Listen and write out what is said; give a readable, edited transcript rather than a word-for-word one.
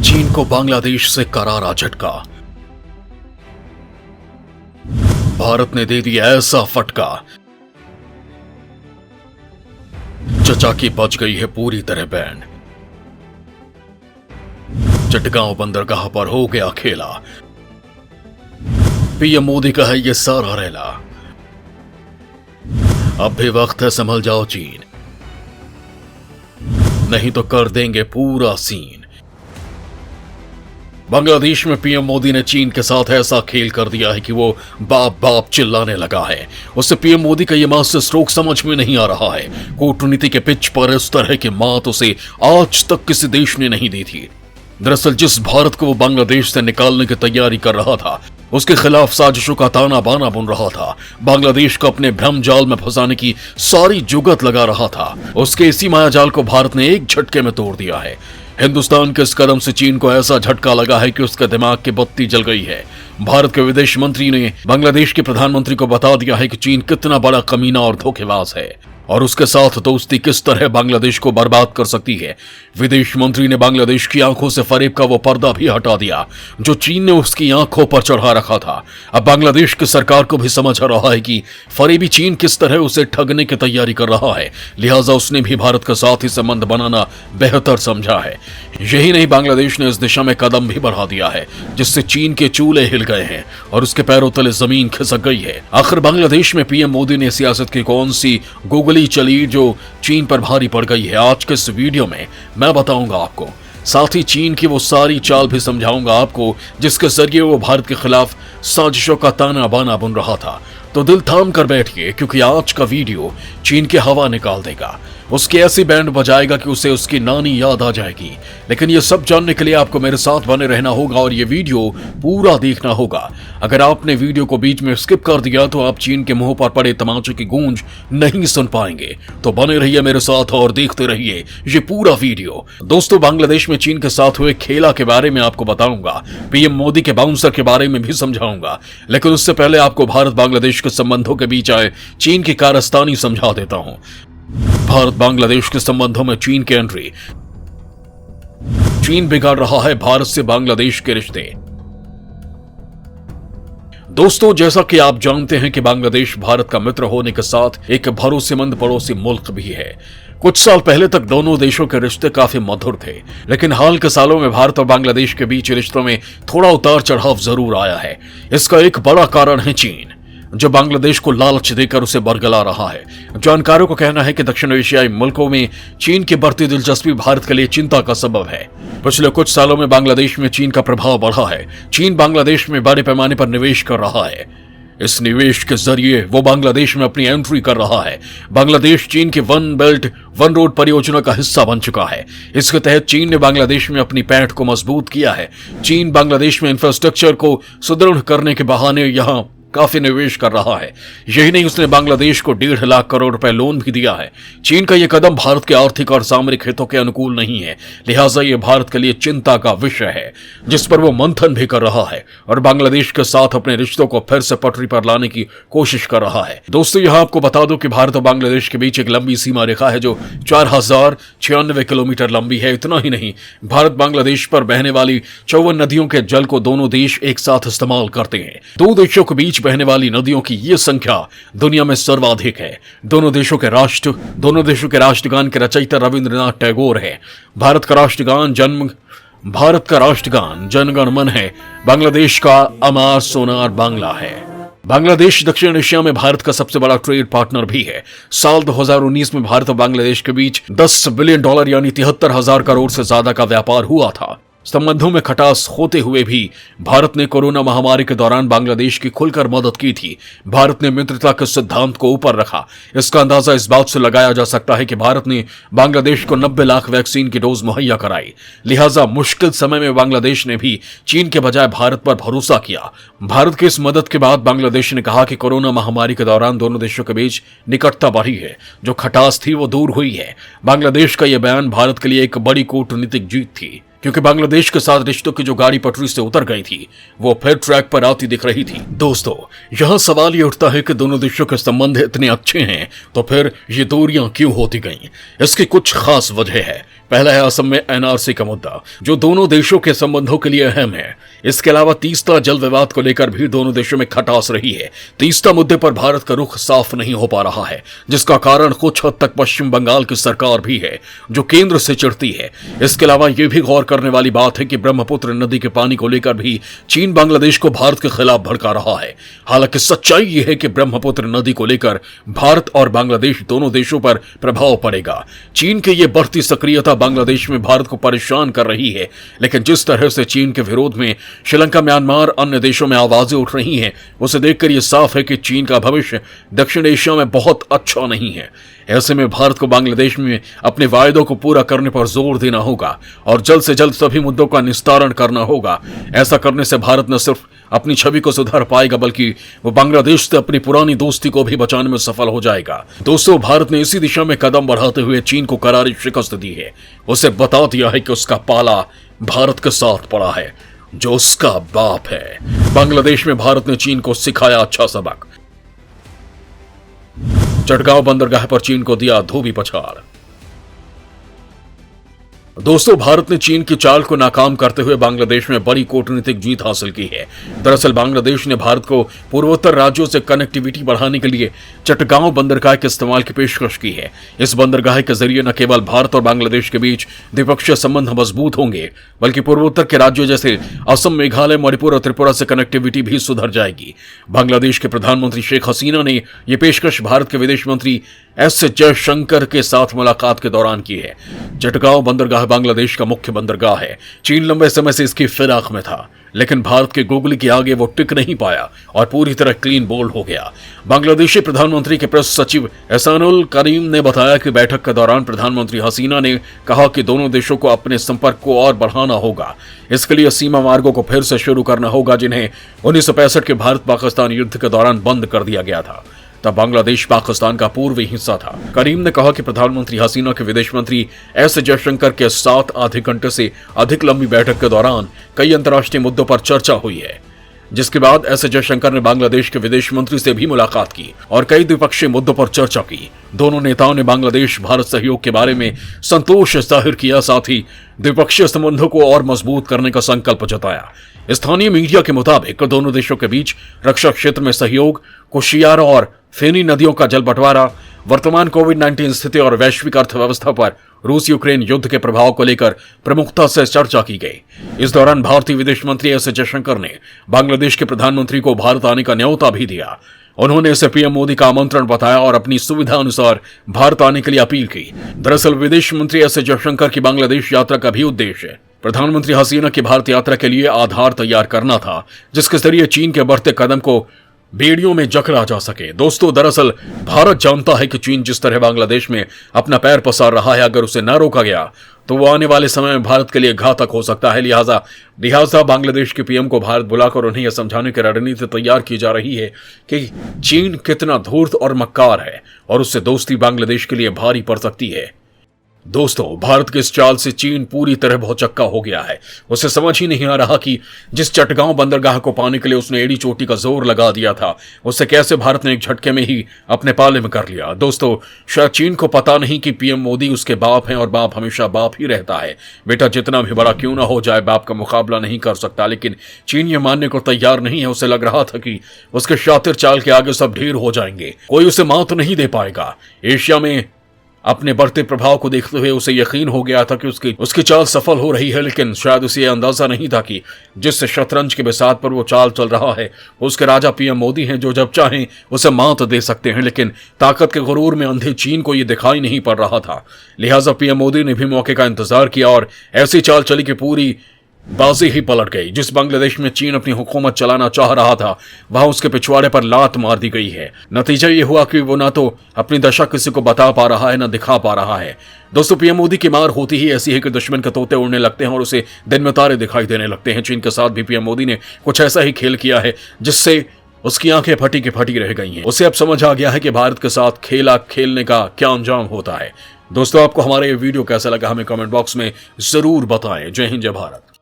चीन को बांग्लादेश से करारा झटका। भारत ने दे दिया ऐसा फटका, चचा की बच गई है पूरी तरह बैंड। चटगांव बंदरगाह पर हो गया खेला, पीएम मोदी का है ये सारा रेला। अब भी वक्त है, संभल जाओ चीन, नहीं तो कर देंगे पूरा सीन। बांग्लादेश में पीएम मोदी ने चीन के साथ ऐसा खेल कर दिया है कि वो बाप बाप चिल्लाने लगा है। उससे पीएम मोदी का ये मास्टर स्ट्रोक समझ में नहीं आ रहा है। कूटनीति के पिच पर इस तरह की मात उसे आज तक किसी देश ने नहीं दी थी। दरअसल जिस भारत को वो बांग्लादेश से निकालने की तैयारी कर रहा था, उसके खिलाफ साजिशों का ताना बाना बुन रहा था, बांग्लादेश को अपने भ्रम जाल में फंसाने की सारी जुगत लगा रहा था, उसके इसी मायाजाल को भारत ने एक झटके में तोड़ दिया है। हिंदुस्तान के इस कदम से चीन को ऐसा झटका लगा है कि उसके दिमाग की बत्ती जल गई है। भारत के विदेश मंत्री ने बांग्लादेश के प्रधानमंत्री को बता दिया है कि चीन कितना बड़ा कमीना और धोखेबाज है और उसके साथ दोस्ती किस तरह बांग्लादेश को बर्बाद कर सकती है। विदेश मंत्री ने बांग्लादेश की आंखों से फरेब का वो पर्दा भी हटा दिया जो चीन ने उसकी आंखों पर चढ़ा रखा था। अब बांग्लादेश की सरकार को भी समझ आ रहा है कि फरेबी चीन किस तरह उसे ठगने की तैयारी कर रहा है, लिहाजा उसने भी भारत के साथ ही संबंध बनाना बेहतर समझा है। यही नहीं, बांग्लादेश ने इस दिशा में कदम भी बढ़ा दिया है जिससे चीन के चूल्हे हिल गए हैं और उसके पैरों तले जमीन खिसक गई है। आखिर बांग्लादेश में पीएम मोदी ने सियासत की कौन सी गोगली चली जो चीन पर भारी पड़ गई है, आज के इस वीडियो में मैं बताऊंगा आपको। साथ ही चीन की वो सारी चाल भी समझाऊंगा आपको जिसके जरिए वो भारत के खिलाफ साजिशों का ताना बाना बुन रहा था। तो दिल थाम कर बैठिए क्योंकि आज का वीडियो चीन की हवा निकाल देगा, उसकी ऐसी बैंड बजाएगा कि उसे उसकी नानी याद आ जाएगी। लेकिन ये सब जानने के लिए आपको मेरे साथ बने रहना होगा और ये वीडियो पूरा देखना होगा। अगर आपने वीडियो को बीच में स्किप कर दिया तो आप चीन के मुंह पर पड़े तमाचे की गूंज नहीं सुन पाएंगे। तो बने रहिए मेरे साथ और देखते रहिए ये पूरा वीडियो। दोस्तों, बांग्लादेश में चीन के साथ हुए खेला के बारे में आपको बताऊंगा, पीएम मोदी के बाउंसर के बारे में भी समझाऊंगा, लेकिन उससे पहले आपको भारत बांग्लादेश के संबंधों के बीच आए चीन की कारस्तानी समझा देता हूं। भारत बांग्लादेश के संबंधों में चीन की एंट्री। चीन बिगाड़ रहा है भारत से बांग्लादेश के रिश्ते। दोस्तों, जैसा कि आप जानते हैं कि बांग्लादेश भारत का मित्र होने के साथ एक भरोसेमंद पड़ोसी मुल्क भी है। कुछ साल पहले तक दोनों देशों के रिश्ते काफी मधुर थे, लेकिन हाल के सालों में भारत और बांग्लादेश के बीच रिश्तों में थोड़ा उतार चढ़ाव जरूर आया है। इसका एक बड़ा कारण है चीन, जो बांग्लादेश को लालच देकर उसे बरगला रहा है। जानकारों का कहना है कि दक्षिण एशियाई मुल्कों में चीन की बढ़ती दिलचस्पी भारत के लिए चिंता का सबब है। पिछले कुछ सालों में बांग्लादेश में चीन का प्रभाव बढ़ा है। चीन बांग्लादेश में बड़े पैमाने पर निवेश कर रहा है। इस निवेश के जरिए वो बांग्लादेश में अपनी एंट्री कर रहा है। बांग्लादेश चीन की वन बेल्ट वन रोड परियोजना का हिस्सा बन चुका है। इसके तहत चीन ने बांग्लादेश में अपनी पैठ को मजबूत किया है। चीन बांग्लादेश में इंफ्रास्ट्रक्चर को सुदृढ़ करने के बहाने यहां काफी निवेश कर रहा है। यही नहीं, उसने बांग्लादेश को 1.5 लाख करोड़ रुपए लोन भी दिया है। चीन का यह कदम भारत के आर्थिक और सामरिक हितों के अनुकूल नहीं है, लिहाजा यह भारत के लिए चिंता का विषय है जिस पर वो मंथन भी कर रहा है और बांग्लादेश के साथ अपने रिश्तों को फिर से पटरी पर लाने की कोशिश कर रहा है। दोस्तों, यहां आपको बता दूं कि भारत और बांग्लादेश के बीच एक लंबी सीमा रेखा है जो 4096 किलोमीटर लंबी है। इतना ही नहीं, भारत बांग्लादेश पर बहने वाली 54 नदियों के जल को दोनों देश एक साथ इस्तेमाल करते हैं। दो देशों के बीच बहने वाली नदियों की यह संख्या दुनिया में सर्वाधिक है। दोनों देशों के राष्ट्रगान के रचयिता रविंद्रनाथ टैगोर है। भारत का राष्ट्रगान जन गण मन है। बांग्लादेश का अमार सोनार बांग्ला है। बांग्लादेश दक्षिण एशिया में भारत का सबसे बड़ा ट्रेड पार्टनर भी है। साल 2019 में भारत और बांग्लादेश के बीच $10 बिलियन यानी 73,000 करोड़ से ज्यादा का व्यापार हुआ था। संबंधों में खटास होते हुए भी भारत ने कोरोना महामारी के दौरान बांग्लादेश की खुलकर मदद की थी। भारत ने मित्रता के सिद्धांत को ऊपर रखा। इसका अंदाजा इस बात से लगाया जा सकता है कि भारत ने बांग्लादेश को 90 लाख वैक्सीन की डोज मुहैया कराई। लिहाजा मुश्किल समय में बांग्लादेश ने भी चीन के बजाय भारत पर भरोसा किया। भारत की इस मदद के बाद बांग्लादेश ने कहा कि कोरोना महामारी के दौरान दोनों देशों के बीच निकटता बढ़ी है, जो खटास थी वो दूर हुई है। बांग्लादेश का यह बयान भारत के लिए एक बड़ी कूटनीतिक जीत थी, क्योंकि बांग्लादेश के साथ रिश्तों की जो गाड़ी पटरी से उतर गई थी वो फिर ट्रैक पर आती दिख रही थी। दोस्तों, यहां सवाल ये उठता है कि दोनों देशों के संबंध इतने अच्छे हैं तो फिर ये दूरियां क्यों होती गईं? इसकी कुछ खास वजह है। पहला है असम में एनआरसी का मुद्दा, जो दोनों देशों के संबंधों के लिए अहम है। इसके अलावा तीस्ता जल विवाद को लेकर भी दोनों देशों में खटास रही है। तीस्ता मुद्दे पर भारत का रुख साफ नहीं हो पा रहा है, जिसका कारण कुछ हद तक पश्चिम बंगाल की सरकार भी है, जो केंद्र से चिढ़ती है। इसके अलावा यह भी गौर करने वाली बात है कि ब्रह्मपुत्र नदी के पानी को लेकर भी चीन बांग्लादेश को भारत के खिलाफ भड़का रहा है। हालांकि सच्चाई यह है कि ब्रह्मपुत्र नदी को लेकर भारत और बांग्लादेश दोनों देशों पर प्रभाव पड़ेगा। चीन की यह बढ़ती सक्रियता बांग्लादेश में भारत को परेशान कर रही है, लेकिन जिस तरह से चीन के विरोध में श्रीलंका, म्यांमार, अन्य देशों में आवाजें उठ रही हैं, उसे देखकर यह साफ है कि चीन का भविष्य दक्षिण एशिया में बहुत अच्छा नहीं है। ऐसे में भारत को बांग्लादेश में अपने वायदों को पूरा करने पर जोर देना होगा और जल्द से जल्द सभी मुद्दों का निस्तारण करना होगा। ऐसा करने से भारत न सिर्फ अपनी छवि को सुधार पाएगा, बल्कि वो बांग्लादेश से अपनी पुरानी दोस्ती को भी बचाने में सफल हो जाएगा। दोस्तों, भारत ने इसी दिशा में कदम बढ़ाते हुए चीन को करारी शिकस्त दी है। उसे बता दिया है कि उसका पाला भारत के साथ पड़ा है, जो उसका बाप है। बांग्लादेश में भारत ने चीन को सिखाया अच्छा सबक। चटगांव बंदरगाह पर चीन को दिया धोबी पछाड़। दोस्तों, भारत ने चीन की चाल को नाकाम करते हुए बांग्लादेश में बड़ी कूटनीतिक जीत हासिल की है। दरअसल बांग्लादेश ने भारत को पूर्वोत्तर राज्यों से कनेक्टिविटी बढ़ाने के लिए चटगांव बंदरगाह के इस्तेमाल की पेशकश की है। इस बंदरगाह के जरिए न केवल भारत और बांग्लादेश के बीच द्विपक्षीय संबंध मजबूत होंगे, बल्कि पूर्वोत्तर के राज्यों जैसे असम, मेघालय, मणिपुर और त्रिपुरा से कनेक्टिविटी भी सुधर जाएगी। बांग्लादेश के प्रधानमंत्री शेख हसीना ने यह पेशकश भारत के विदेश मंत्री एस जयशंकर के साथ मुलाकात के दौरान की है। चटगांव बंदरगाह बांग्लादेश का मुख्य बंदरगाह है। चीन लंबे समय से इसकी फिराक में था, लेकिन भारत के गोगली के आगे वो टिक नहीं पाया और पूरी तरह क्लीन बोल्ड हो गया। बांग्लादेशी प्रधानमंत्री के प्रेस सचिव एहसानुल करीम ने बताया कि बैठक के दौरान प्रधानमंत्री हसीना ने कहा कि दोनों देशों को अपने संपर्क को और बढ़ाना होगा। इसके लिए सीमा मार्गों को फिर से शुरू करना होगा, जिन्हें 1965 के भारत पाकिस्तान युद्ध के दौरान बंद कर दिया गया था। तब बांग्लादेश पाकिस्तान का पूर्वी हिस्सा था। करीम ने कहा कि प्रधानमंत्री हसीना के विदेश मंत्री एस जयशंकर के साथ आधे घंटे से अधिक लंबी बैठक के दौरान कई अंतर्राष्ट्रीय मुद्दों पर चर्चा हुई है, जिसके बाद एस जयशंकर ने बांग्लादेश के विदेश मंत्री से भी मुलाकात की और कई द्विपक्षीय मुद्दों पर चर्चा की। दोनों नेताओं ने बांग्लादेश भारत सहयोग के बारे में संतोष जाहिर किया, साथ ही द्विपक्षीय संबंधों को और मजबूत करने का संकल्प जताया। स्थानीय मीडिया के मुताबिक दोनों देशों के बीच रक्षा क्षेत्र में सहयोग, कुशियारा और फेनी नदियों का जल बंटवारा, वर्तमान कोविड-19 स्थिति और वैश्विक अर्थव्यवस्था पर रूस यूक्रेन युद्ध के प्रभाव को लेकर प्रमुखता से चर्चा की गई। इस दौरान भारतीय विदेश मंत्री एस जयशंकर ने बांग्लादेश के प्रधानमंत्री को भारत आने का न्योता भी दिया। उन्होंने इसे पीएम मोदी का आमंत्रण बताया और अपनी सुविधा अनुसार भारत आने के लिए अपील की। दरअसल विदेश मंत्री एस जयशंकर की बांग्लादेश यात्रा का भी उद्देश्य प्रधानमंत्री हसीना की भारत यात्रा के लिए आधार तैयार करना था, जिसके जरिए चीन के बढ़ते कदम को बेड़ियों में जकड़ा जा सके। दोस्तों, दरअसल भारत जानता है कि चीन जिस तरह बांग्लादेश में अपना पैर पसार रहा है, अगर उसे न रोका गया तो वो आने वाले समय में भारत के लिए घातक हो सकता है। लिहाजा बांग्लादेश के पीएम को भारत बुलाकर उन्हें यह समझाने की रणनीति तैयार की जा रही है कि चीन कितना धूर्त और मक्कार है और उससे दोस्ती बांग्लादेश के लिए भारी पड़ सकती है। दोस्तों, भारत के इस चाल से चीन पूरी तरह भौचक्का हो गया है। उसे समझ ही नहीं आ रहा कि जिस चटगांव बंदरगाह को पाने के लिए उसने एड़ी चोटी का जोर लगा दिया था, उससे कैसे भारत ने एक झटके में ही अपने पाले में कर लिया। दोस्तों, शायद चीन को पता नहीं कि पीएम मोदी उसके बाप हैं और बाप हमेशा बाप ही रहता है। बेटा जितना भी बड़ा क्यों ना हो जाए, बाप का मुकाबला नहीं कर सकता। लेकिन चीन ये मानने को तैयार नहीं है। उसे लग रहा था कि उसके शातिर चाल के आगे सब ढेर हो जाएंगे, कोई उसे मात नहीं दे पाएगा। एशिया में अपने बढ़ते प्रभाव को देखते हुए उसे यकीन हो गया था कि उसकी चाल सफल हो रही है, लेकिन शायद उसे यह अंदाजा नहीं था कि जिस शतरंज के बिसात पर वो चाल चल रहा है, उसके राजा पीएम मोदी हैं, जो जब चाहें उसे मात दे सकते हैं। लेकिन ताकत के गुरूर में अंधे चीन को यह दिखाई नहीं पड़ रहा था। लिहाजा पीएम मोदी ने भी मौके का इंतजार किया और ऐसी चाल चली कि पूरी बाजी ही पलट गई। जिस बांग्लादेश में चीन अपनी हुकूमत चलाना चाह रहा था, वहां उसके पिछवाड़े पर लात मार दी गई है। नतीजा ये हुआ कि वो ना तो अपनी दशा किसी को बता पा रहा है, ना दिखा पा रहा है। दोस्तों, पीएम मोदी की मार होती ही ऐसी है कि दुश्मन के तोते उड़ने लगते हैं और उसे दिन में तारे दिखाई देने लगते हैं। चीन के साथ भी पीएम मोदी ने कुछ ऐसा ही खेल किया है, जिससे उसकी आंखें फटी की फटी रह गई हैं। उसे अब समझ आ गया है कि भारत के साथ खेला खेलने का क्या अंजाम होता है। दोस्तों, आपको हमारा ये वीडियो कैसा लगा हमें कमेंट बॉक्स में जरूर बताएं। जय हिंद, जय भारत।